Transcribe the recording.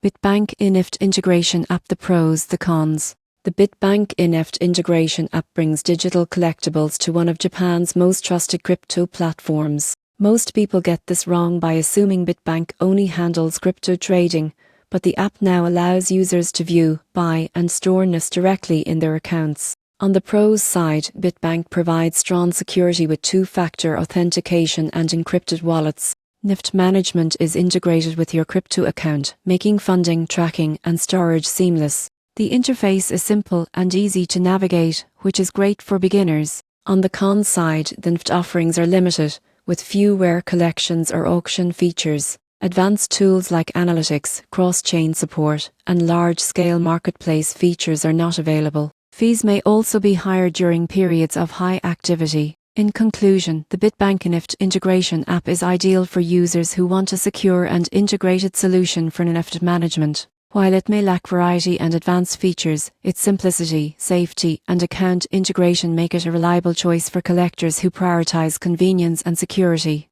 Bitbank NFT integration app. The pros, the cons. The Bitbank NFT integration app brings digital collectibles to one of Japan's most trusted crypto platforms. Most people get this wrong by assuming Bitbank only handles crypto trading, but the app now allows users to view, buy, and store NFTs directly in their accounts. On the pros side, Bitbank provides strong security with two-factor authentication and encrypted wallets. NFT management is integrated with your crypto account, making funding, tracking, and storage seamless. The interface is simple and easy to navigate, which is great for beginners. On the cons side, the NFT offerings are limited, with few rare collections or auction features. Advanced tools like analytics, cross-chain support, and large-scale marketplace features are not available. Fees may also be higher during periods of high activity. In conclusion, the Bitbank NFT integration app is ideal for users who want a secure and integrated solution for NFT management. While it may lack variety and advanced features, its simplicity, safety, and account integration make it a reliable choice for collectors who prioritize convenience and security.